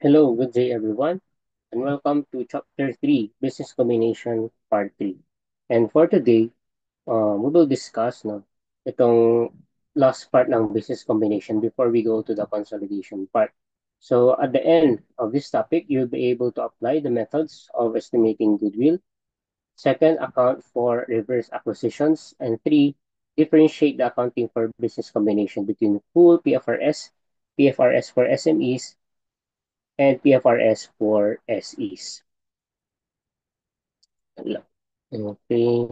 Hello, good day everyone, and welcome to Chapter 3, Business Combination Part 3. And for today, we will discuss itong last part ng business combination before we go to the consolidation part. So at the end of this topic, you'll be able to apply the methods of estimating goodwill. Second, account for reverse acquisitions. And three, differentiate the accounting for business combination between full PFRS, PFRS for SMEs, and PFRS for SEs. Okay.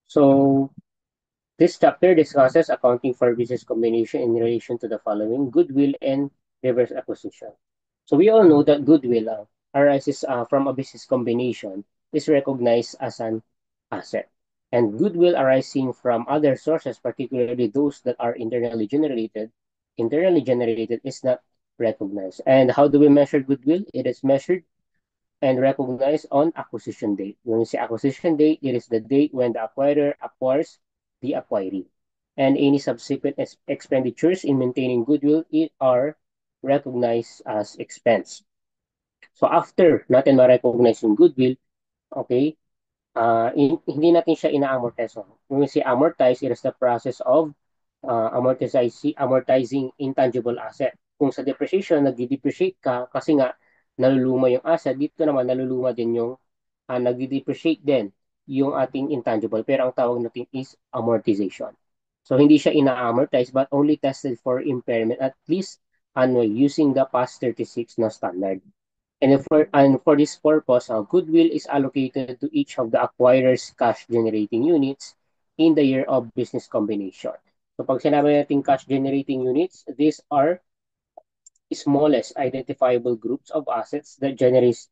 So this chapter discusses accounting for business combination in relation to the following: goodwill and reverse acquisition. So we all know that goodwill arises from a business combination is recognized as an asset. And goodwill arising from other sources, particularly those that are internally generated is not recognized. And how do we measure goodwill? It is measured and recognized on acquisition date. When we say acquisition date, it is the date when the acquirer acquires the acquiree. And any subsequent expenditures in maintaining goodwill are recognized as expense. So after natin ma-recognize yung goodwill, okay, hindi natin siya ina-amortize. When we say amortize, it is the process of amortizing intangible asset. Kung sa depreciation, nagdi-depreciate ka kasi nga naluluma yung asset, dito naman naluluma din yung nagdi-depreciate din yung ating intangible. Pero ang tawag natin is amortization. So hindi siya ina-amortize but only tested for impairment at least annual using the past 36 na standard. And for this purpose, goodwill is allocated to each of the acquirer's cash-generating units in the year of business combination. So pag sinabi natin cash-generating units, these are smallest identifiable groups of assets that generates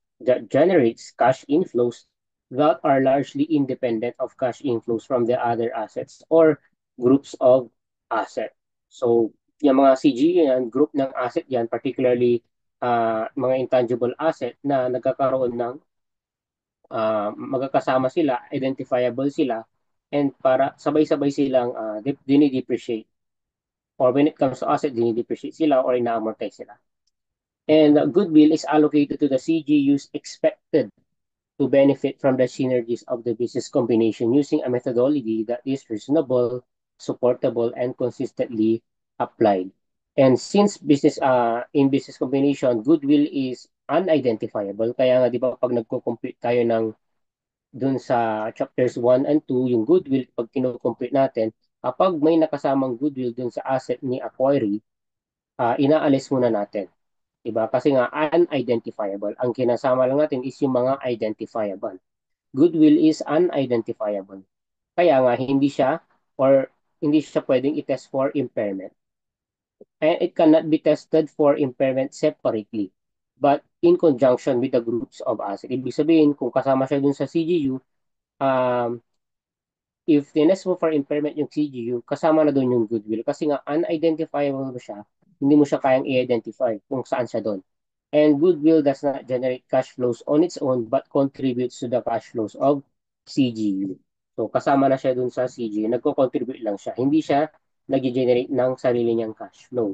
cash inflows that are largely independent of cash inflows from the other assets or groups of asset. So, yung mga CG, yan, group ng asset yan, particularly mga intangible asset na nagkakaroon ng magkakasama sila, identifiable sila, and para sabay-sabay silang dinidepreciate. Or when it comes to asset, dinidepreciate sila or ina-amortize sila. And goodwill is allocated to the CGUs expected to benefit from the synergies of the business combination using a methodology that is reasonable, supportable, and consistently applied. And since in business combination, goodwill is unidentifiable, kaya nga di ba pag nagko-compute tayo ng dun sa chapters 1 and 2, yung goodwill, pag kino-compute natin, kapag may nakasamang goodwill dun sa asset ni acquiree, inaalis muna natin. Diba? Kasi nga unidentifiable. Ang kinasama lang natin is yung mga identifiable. Goodwill is unidentifiable. Kaya nga hindi siya pwedeng i-test for impairment. And it cannot be tested for impairment separately but in conjunction with the groups of assets. Ibig sabihin, kung kasama siya dun sa CGU, um, if tinest mo for impairment yung CGU, kasama na doon yung goodwill. Kasi nga, unidentifiable mo siya, hindi mo siya kayang i-identify kung saan siya doon. And goodwill does not generate cash flows on its own but contributes to the cash flows of CGU. So, kasama na siya doon sa CGU. Nagko-contribute lang siya. Hindi siya nag-generate ng sarili niyang cash flow.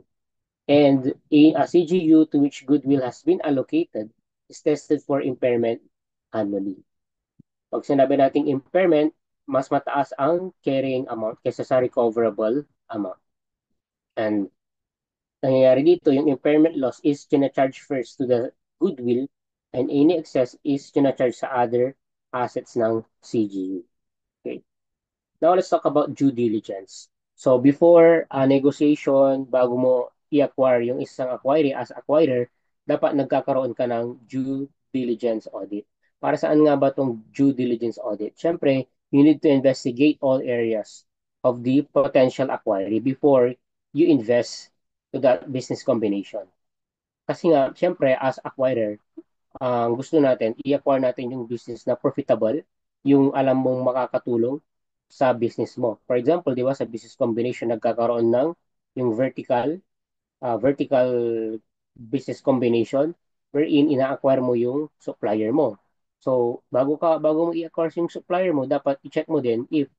And a CGU to which goodwill has been allocated is tested for impairment annually. Pag sinabi nating impairment, mas mataas ang carrying amount kaysa sa recoverable amount. And nangyayari dito, yung impairment loss is charge first to the goodwill and any excess is charge sa other assets ng CGU. Okay. Now let's talk about due diligence. So before negotiation, bago mo i-acquire yung isang acquirer as acquirer, dapat nagkakaroon ka ng due diligence audit. Para saan nga ba itong due diligence audit? Siyempre, you need to investigate all areas of the potential acquirer before you invest to that business combination. Kasi nga, siyempre, as acquirer, ang gusto natin, i-acquire natin yung business na profitable, yung alam mong makakatulong sa business mo. For example, di ba, sa business combination, nagkakaroon ng yung vertical business combination wherein ina-acquire mo yung supplier mo. So, bago mo i-acquire yung supplier mo, dapat i-check mo din if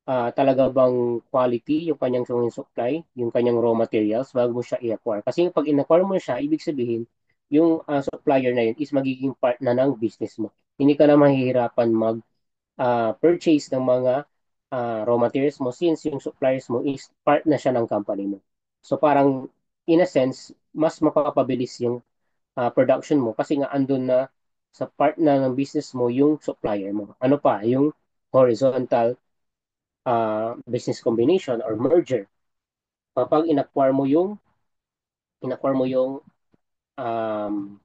talaga bang quality yung kanyang supply, yung kanyang raw materials bago mo siya i-acquire. Kasi pag in-acquire mo siya, ibig sabihin, yung supplier na yun is magiging part na ng business mo. Hindi ka na mahihirapan mag-purchase ng mga raw materials mo since yung suppliers mo is part na siya ng company mo. So parang, in a sense, mas mapapabilis yung production mo kasi nga andun na sa part na ng business mo yung supplier mo. Ano pa? Yung horizontal business combination or merger. Kapag in-acquire mo yung um,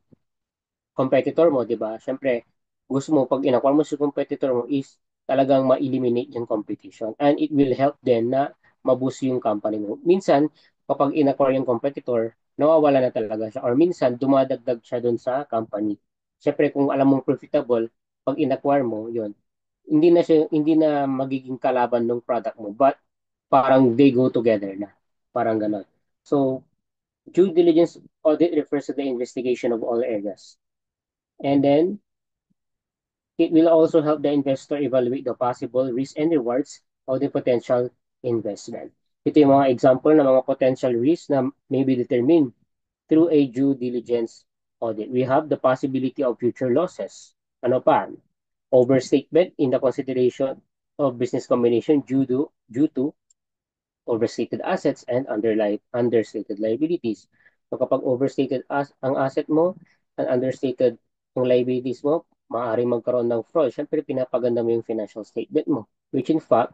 competitor mo, di ba? Siyempre, gusto mo, pag in-acquire mo si competitor mo is talagang ma-eliminate yung competition. And it will help din na maboost yung company mo. Minsan, kapag in-acquire yung competitor, nawawala na talaga siya. Or minsan, dumadagdag siya dun sa company. Siyempre, kung alam mong profitable, pag in-acquire mo, yun, hindi na magiging kalaban ng product mo, but parang they go together na. Parang ganon. So, due diligence audit refers to the investigation of all areas. And then, it will also help the investor evaluate the possible risks and rewards of the potential investment. Ito yung mga example ng mga potential risks na may be determined through a due diligence audit. We have the possibility of future losses. Ano pa? Overstatement in the consideration of business combination due to overstated assets and understated liabilities. So kapag overstated ang asset mo and understated ang liabilities mo, maaaring magkaroon ng fraud. Siyempre, pinapaganda mo yung financial statement mo, which in fact,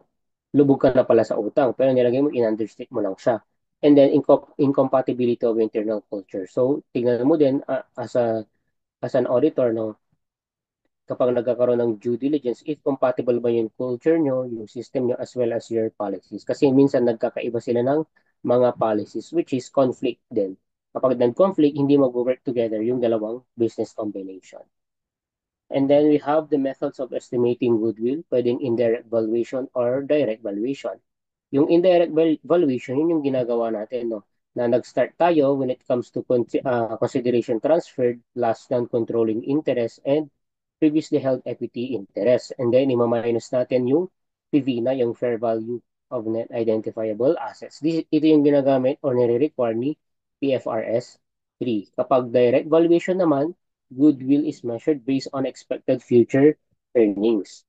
lubog ka na pala sa utang, pero nilagay mo, in-understate mo lang siya. And then, incompatibility of internal culture. So, tingnan mo din as an auditor, no, kapag nagkakaroon ng due diligence, if compatible ba yung culture nyo, yung system nyo, as well as your policies. Kasi minsan nagkakaiba sila ng mga policies, which is conflict din. Kapag nag-conflict, hindi mag-work together yung dalawang business combination. And then we have the methods of estimating goodwill, pwedeng indirect valuation or direct valuation. Yung indirect valuation, yun yung ginagawa natin, no? Na nag-start tayo when it comes to consideration transferred, last non-controlling interest, and previously held equity interest. And then, ima-minus natin yung PV na, yung fair value of net identifiable assets. Ito yung ginagamit or nire-require ni PFRS 3. Kapag direct valuation naman, goodwill is measured based on expected future earnings.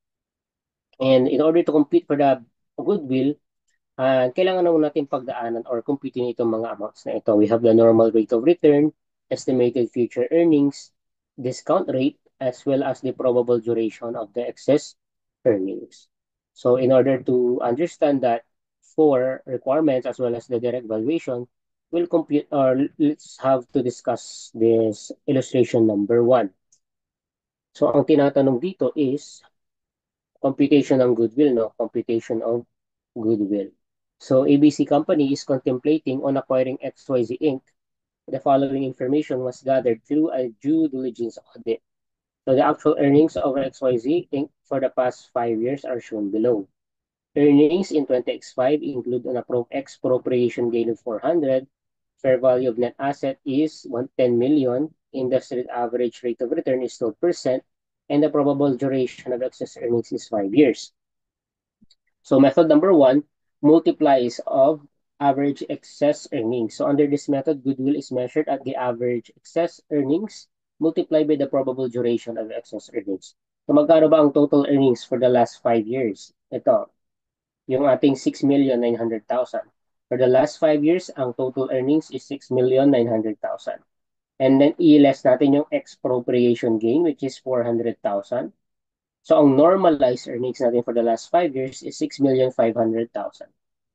And in order to compete for the goodwill, kailangan na natin pagdaanan or computing itong mga amounts na ito. We have the normal rate of return, estimated future earnings, discount rate, as well as the probable duration of the excess earnings. So in order to understand that four requirements as well as the direct valuation, we'll compute or let's have to discuss this illustration number one. So ang tinatanong dito is computation ng goodwill, no? Computation of goodwill. So ABC Company is contemplating on acquiring XYZ Inc. The following information was gathered through a due diligence audit. So the actual earnings of XYZ Inc. for the past 5 years are shown below. Earnings in 20X5 include an expropriation gain of 400, fair value of net asset is 110 million, industry average rate of return is 12%, and the probable duration of excess earnings is 5 years. So method number one, multiplies of average excess earnings. So under this method, goodwill is measured at the average excess earnings multiplied by the probable duration of excess earnings. So magkano ba ang total earnings for the last 5 years? Ito, yung ating 6,900,000. For the last 5 years, ang total earnings is 6,900,000. And then i-less natin yung expropriation gain, which is 400,000. So ang normalized earnings natin for the last 5 years is 6,500,000.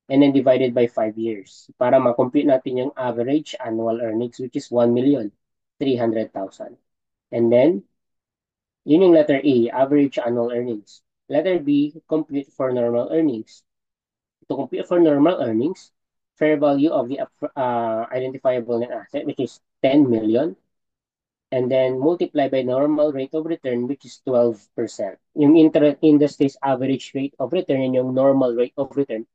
And then divided by 5 years para ma-compute natin yung average annual earnings which is 1,300,000. And then, yun yung letter A, average annual earnings. Letter B, compute for normal earnings. To compute for normal earnings, fair value of the identifiable net asset which is 10 million and then multiply by normal rate of return which is 12%. Yung industry's average rate of return yun yung normal rate of return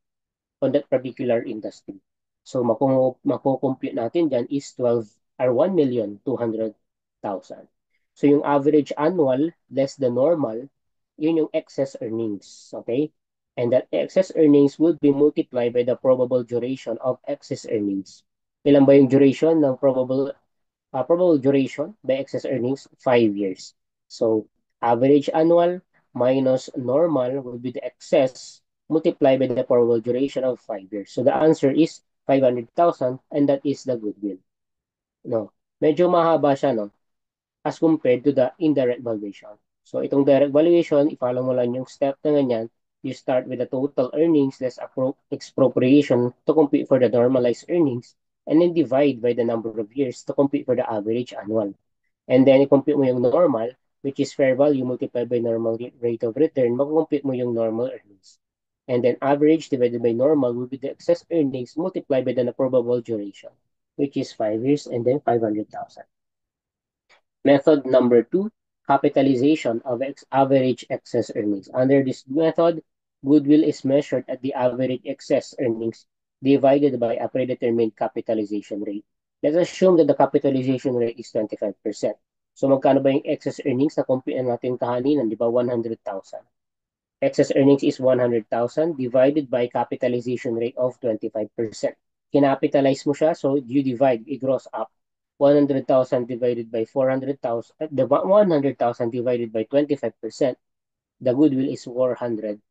on that particular industry. So mako-compute natin dyan is 12 or 1,200,000. So yung average annual less the normal, yun yung excess earnings. Okay? And that excess earnings will be multiplied by the probable duration of excess earnings. Ilan ba yung duration ng probable duration by excess earnings? 5 years. So, average annual minus normal will be the excess multiplied by the probable duration of 5 years. So, the answer is 500,000 and that is the goodwill. No, medyo mahaba siya, no? As compared to the indirect valuation. So, itong direct valuation, i-follow mo lang yung step na ganyan. You start with the total earnings less expropriation to compute for the normalized earnings and then divide by the number of years to compute for the average annual. And then, i-compute mo yung normal, which is fair value multiplied by normal rate of return, mag-compute mo yung normal earnings. And then, average divided by normal will be the excess earnings multiplied by the probable duration, which is 5 years and then 500,000. Method number two, capitalization of average excess earnings. Under this method, goodwill is measured at the average excess earnings divided by a predetermined capitalization rate. Let's assume that the capitalization rate is 25%. So magkano ba yung excess earnings na compute natin kahanin? Di ba? 100,000. Excess earnings is 100,000 divided by capitalization rate of 25%. Kinapitalize mo siya, so you divide, i-gross up. 100,000 divided by 400,000, the 100,000 divided by 25%, the goodwill is 400,000.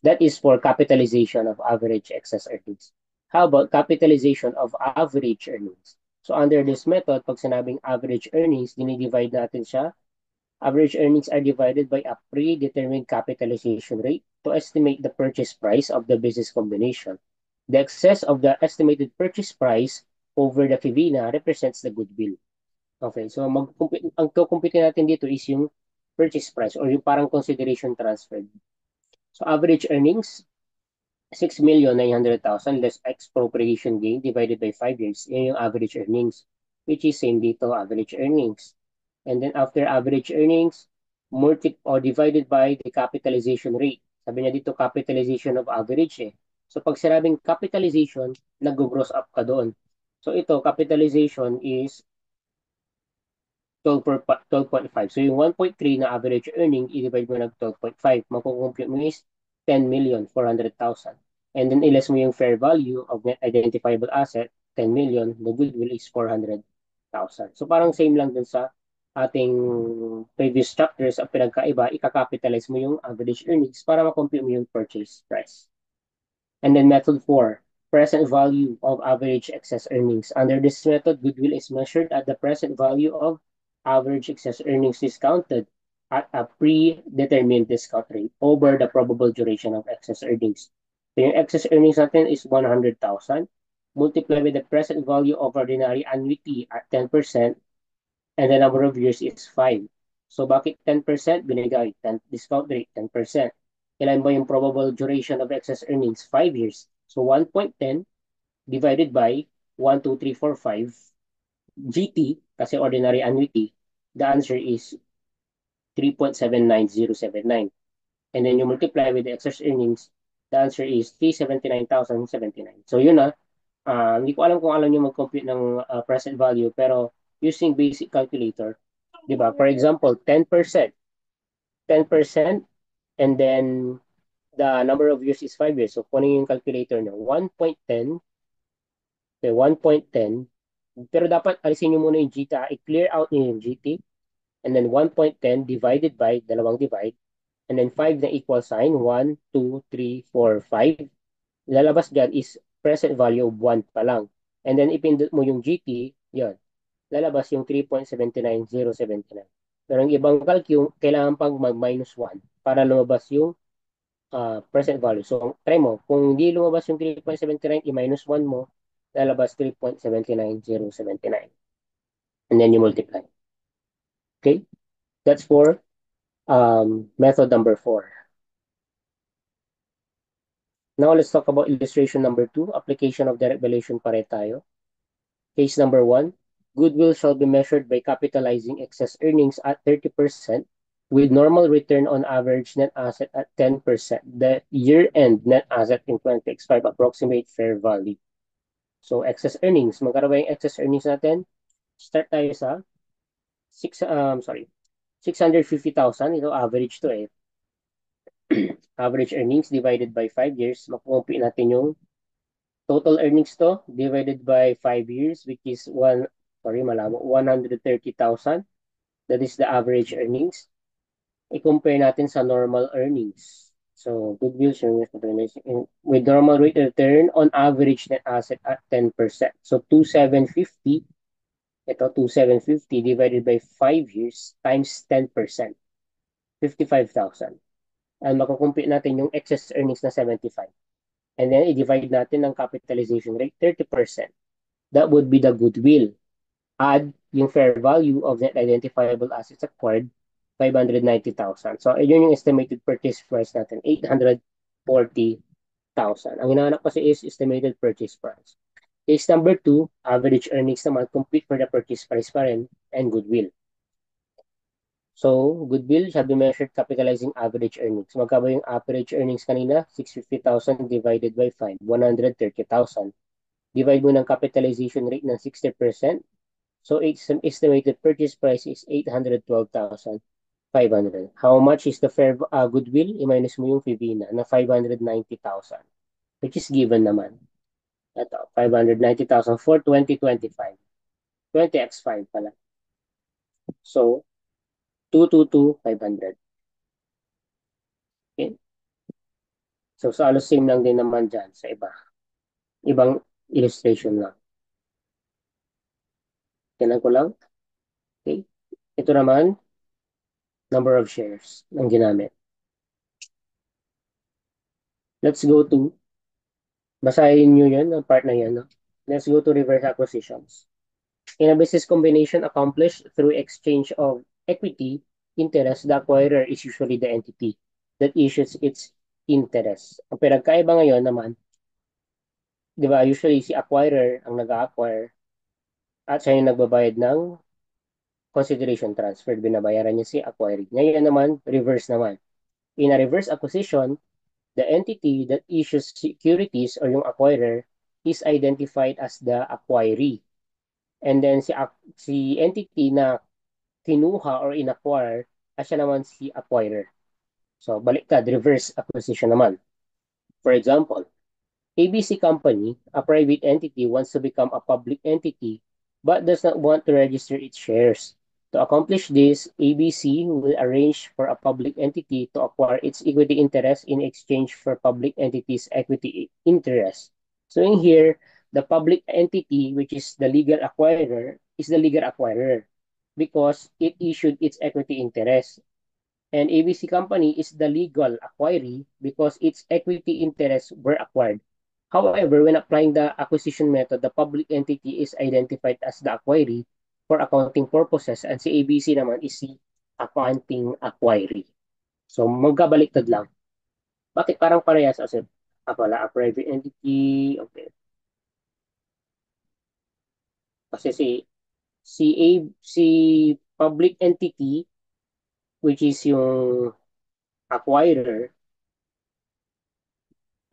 That is for capitalization of average excess earnings. How about capitalization of average earnings? So under this method, pag sinabing average earnings, dinidivide natin siya. Average earnings are divided by a predetermined capitalization rate to estimate the purchase price of the business combination. The excess of the estimated purchase price over the FIVINA represents the goodwill. Okay, so ang kukumpute natin dito is yung purchase price or yung parang consideration transferred. So average earnings, 6,900,000 less expropriation gain divided by 5 years. Yan yung average earnings, which is same dito, average earnings. And then after average earnings, divided by the capitalization rate. Sabi niya dito, capitalization of average eh. So pag sinabing capitalization, nag-gross up ka doon. So ito, capitalization is 12.5. So yung 1.3 na average earning, i-divide mo ng 12.5. Makukompute mo is 10,400,000. And then ilas mo yung fair value of net identifiable asset, 10 million. The goodwill is 400,000. So parang same lang dun sa ating previous chapters. Ang pinagkaiba, ikakapitalize mo yung average earnings para makompute mo yung purchase price. And then method 4, present value of average excess earnings. Under this method, goodwill is measured at the present value of average excess earnings discounted at a predetermined discount rate over the probable duration of excess earnings. So yung excess earnings natin is 100,000 multiplied by the present value of ordinary annuity at 10% and the number of years is 5. So bakit 10% binigay? 10, discount rate 10%. Ilan ba yung probable duration of excess earnings? 5 years. So 1.10 divided by 1, 2, 3, 4, 5 GT kasi ordinary annuity. The answer is 3.79079. And then you multiply with the excess earnings, the answer is 379,079. So yun na. Hindi ko alam kung alam nyo mag-compute ng present value, pero using basic calculator, di ba? For example, 10%. 10%, and then the number of years is 5 years. So, kunin yung calculator nyo. 1.10, okay, 1.10, pero dapat alisin nyo muna yung GT. I-clear out nyo yung GT. And then 1.10 divided by, dalawang divide. And then 5 na equal sign. 1, 2, 3, 4, 5. Lalabas dyan is present value of 1 pa lang. And then ipindot mo yung GT, yun. Lalabas yung 3.79,079. Pero yung ibang calculate, kailangan pang mag-minus 1 para lumabas yung present value. So, try mo. Kung hindi lumabas yung 3.79, i-minus 1 mo, lalabas 3.79,079. And then you multiply. Okay? That's for method number 4. Now, let's talk about illustration number 2, application of direct valuation pa rin tayo. Case number 1, goodwill shall be measured by capitalizing excess earnings at 30% with normal return on average net asset at 10%. The year-end net asset in 2025 approximate fair value. So, excess earnings. Magkano ba yung excess earnings natin? Start tayo sa 650,000. Ito, average to eh. Average earnings divided by 5 years. Makukumpit natin yung total earnings to divided by 5 years, which is malabo, 130,000. That is the average earnings. I-compare natin sa normal earnings. So, goodwill shares with normal rate of return on average net asset at 10%. So, 2,750, ito 2,750 divided by 5 years times 10%, 55,000. And makukumpit natin yung excess earnings na 75. And then, i-divide natin ng capitalization rate, 30%. That would be the goodwill. Add yung fair value of net identifiable assets acquired, 590,000. So, yun yung estimated purchase price natin, 840,000. Ang hinahanap kasi is estimated purchase price. Case number 2, average earnings naman, complete for the purchase price pa rin, and goodwill. So, goodwill shall be measured capitalizing average earnings. Magkaba yung average earnings kanina? 650,000 divided by 5, 130,000. Divide mo ng capitalization rate ng 60%. So, its estimated purchase price is 812,500. How much is the fair goodwill? I-minus mo yung Fivina na 590,000, which is given naman. Ito, 590,000 for 2025. 20x5 pala. So, 222,500. Okay? So, sa alos same lang din naman dyan sa iba. Ibang illustration lang. Tinan ko lang. Okay? Ito naman, number of shares ng ginamit. Let's go to, basahin nyo yun, ang part na yan. No? Let's go to reverse acquisitions. In a business combination accomplished through exchange of equity interest, the acquirer is usually the entity that issues its interest. Ang pinagkaiba ngayon naman, di ba, usually si acquirer ang nag-acquire at siya yung nagbabayad ng consideration transfer. Binabayaran niya si acquiring. Ngayon naman, reverse naman. In a reverse acquisition, the entity that issues securities or yung acquirer is identified as the acquiree. And then si entity na kinuha or inacquire, siya naman si acquirer. So, baliktad, reverse acquisition naman. For example, ABC Company, a private entity, wants to become a public entity but does not want to register its shares. To accomplish this, ABC will arrange for a public entity to acquire its equity interest in exchange for public entity's equity interest. So in here, the public entity, which is the legal acquirer, is the legal acquirer because it issued its equity interest. And ABC Company is the legal acquiree because its equity interests were acquired. However, when applying the acquisition method, the public entity is identified as the acquiree for accounting purposes and si ABC naman is si accounting acquiree. So, magkabaliktad lang. Bakit parang parehas as a private entity? Okay. Kasi si public entity, which is yung acquirer,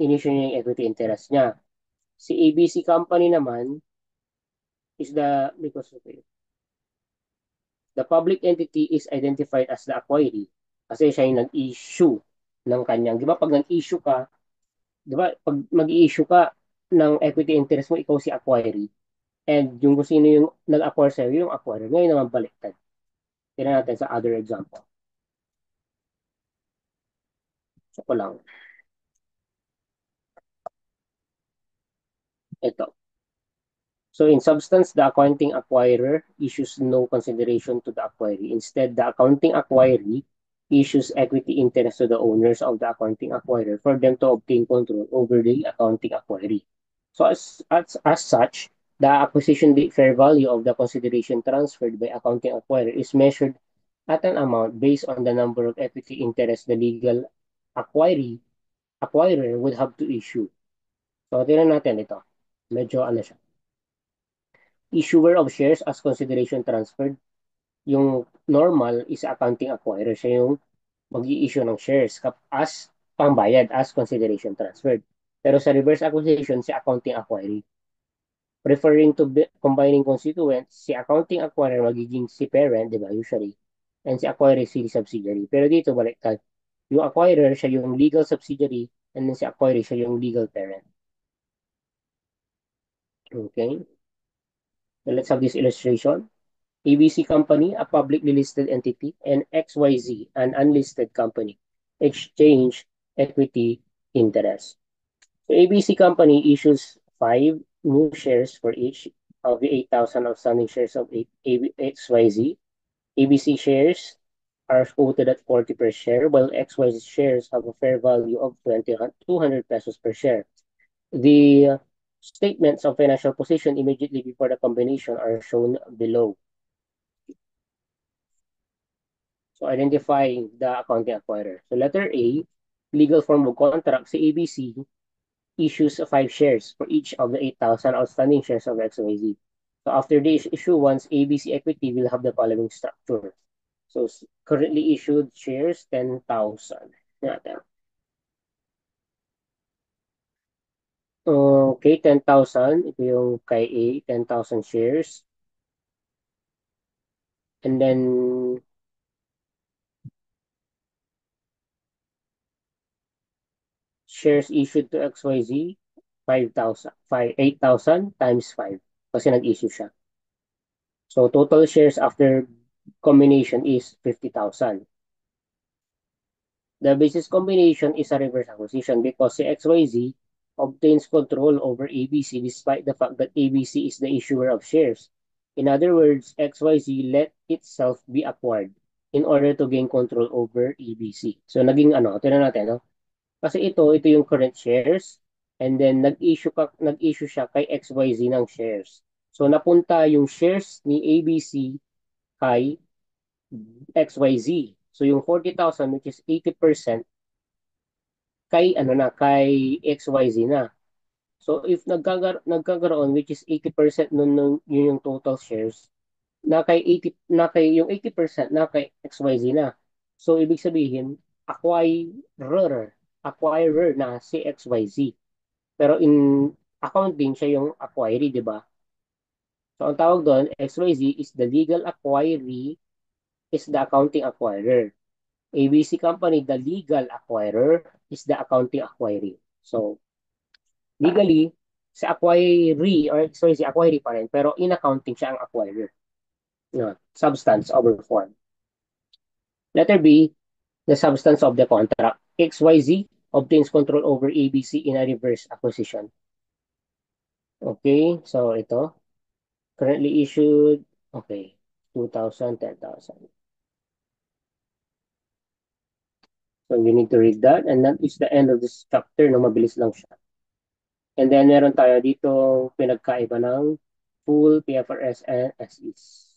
inisyu niya yung equity interest niya. Si ABC Company naman is the public entity is identified as the acquiree kasi siya yung nag-issue ng kanyang, di ba pag nag-issue ka, di ba pag mag-issue ka ng equity interest mo, ikaw si acquiree. And yung kung sino yung nag-acquire sa'yo, yung acquirer. Ngayon naman baliktad. Tignan natin sa other example. So ko lang. Ito. So in substance, the accounting acquirer issues no consideration to the acquiree. Instead, the accounting acquiree issues equity interest to the owners of the accounting acquirer for them to obtain control over the accounting acquiree. So as such, the acquisition fair value of the consideration transferred by accounting acquirer is measured at an amount based on the number of equity interest the legal acquirer would have to issue. So tingnan natin ito. Medyo ano siya. Issuer of shares as consideration transferred. Yung normal is accounting acquirer. Siya yung mag-i-issue ng shares as pangbayad, as consideration transferred. Pero sa reverse acquisition, si accounting acquiree. Referring to combining constituents, si accounting acquirer magiging si parent, di ba, usually. And si acquiree si subsidiary. Pero dito, baliktad. Yung acquirer, siya yung legal subsidiary, and then si acquirer, siya yung legal parent. Okay? So let's have this illustration. ABC Company, a publicly listed entity, and XYZ, an unlisted company, exchange equity interest. So ABC Company issues 5 new shares for each of the 8,000 outstanding shares of XYZ. ABC shares are quoted at 40 per share, while XYZ shares have a fair value of 200 pesos per share. The statements of financial position immediately before the combination are shown below. So identifying the accounting acquirer. So letter A, legal form of contract, si ABC issues 5 shares for each of the 8,000 outstanding shares of XYZ. So after the issuance, ABC Equity will have the following structure. So currently issued shares, 10,000. Natin. Okay, 10,000. Ito yung kay A, 10,000 shares. And then shares issued to XYZ, 5,000. 8,000 times 5. Kasi nag-issue siya. So total shares after combination is 50,000. The business combination is a reverse acquisition because si XYZ obtains control over ABC despite the fact that ABC is the issuer of shares. In other words, XYZ let itself be acquired in order to gain control over ABC. So naging ano, tingnan natin, no? Kasi ito yung current shares, and then nag-issue siya kay XYZ ng shares. So napunta yung shares ni ABC kay XYZ. So yung 40,000 which is 80% kay ano na kay XYZ na. So if nagkakaroon which is 80% nun yun yung total shares na kay 80 na kay yung 80% na kay XYZ na. So ibig sabihin acquirer na si XYZ. Pero in accounting siya yung acquiree, di ba? So ang tawag doon, XYZ is the legal acquiree, is the accounting acquirer. ABC Company, the legal acquirer, is the accounting acquiree. So legally, si acquiree, or sorry, si acquiree pa rin, pero in accounting siya ang acquirer. No, substance over form. Letter B, the substance of the contract. XYZ obtains control over ABC in a reverse acquisition. Okay, so ito, currently issued, okay, 2,000, 10,000. So you need to read that, and that is the end of this chapter, no, mabilis lang siya. And then meron tayo dito pinagkaiba ng full, PFRS, and SEs.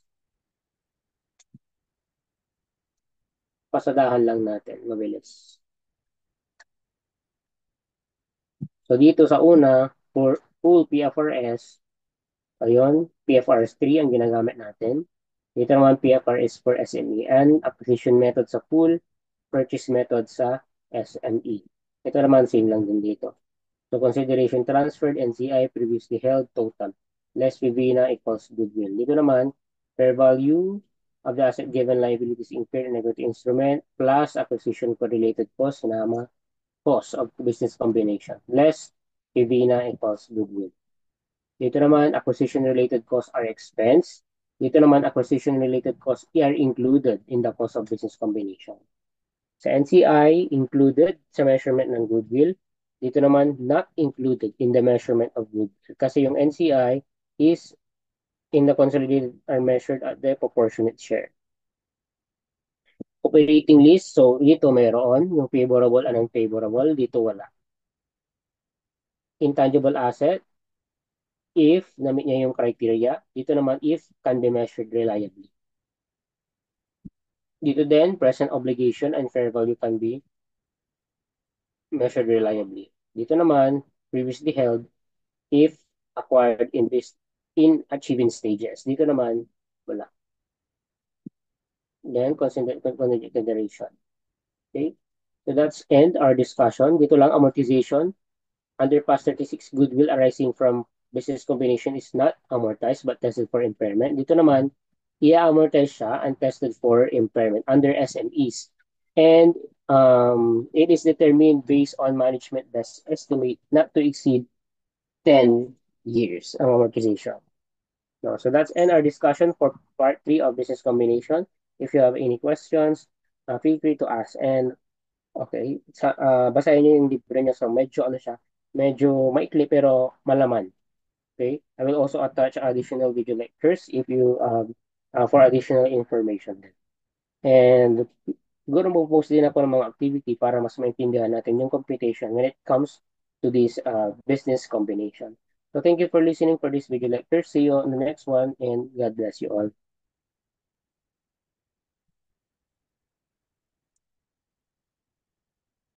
Pasadahan lang natin, mabilis. So dito sa una, for full PFRS, ayun, PFRS 3 ang ginagamit natin. Dito naman PFRS for SME and acquisition method sa full, purchase method sa SME. Ito naman same lang din dito. So consideration transferred, NCI previously held, total. Less Vivina equals goodwill. Dito naman, fair value of the asset given liabilities incurred in equity instrument plus acquisition correlated cost, sinama cost of business combination. Less Vivina equals goodwill. Dito naman, acquisition-related costs are expense. Dito naman, acquisition-related costs are included in the cost of business combination. Sa NCI, included sa measurement ng goodwill. Dito naman, not included in the measurement of goodwill. Kasi yung NCI is in the consolidated are measured at the proportionate share. Operating list, so dito mayroon yung favorable, anong favorable, dito wala. Intangible asset, if na-meet niya yung criteria. Dito naman, if can be measured reliably. Dito din, present obligation and fair value can be measured reliably. Dito naman, previously held if acquired in this in achieving stages. Dito naman, wala. Then, consideration. Okay? So that's end our discussion. Dito lang, amortization. Under past 36, goodwill arising from business combination is not amortized but tested for impairment. Dito naman, i-amortize siya and tested for impairment under SMEs. And it is determined based on management best estimate not to exceed 10 years ang amortization. No, so that's end our discussion for part 3 of business combination. If you have any questions, feel free to ask. And okay, basahin niyo yung libro niya. So medyo ano siya, medyo maikli pero malaman. Okay? I will also attach additional video lectures if you for additional information. And siguro mag-post din ako ng mga activity para mas maintindihan natin yung computation when it comes to this business combination. So thank you for listening for this video lecture. See you on the next one and God bless you all.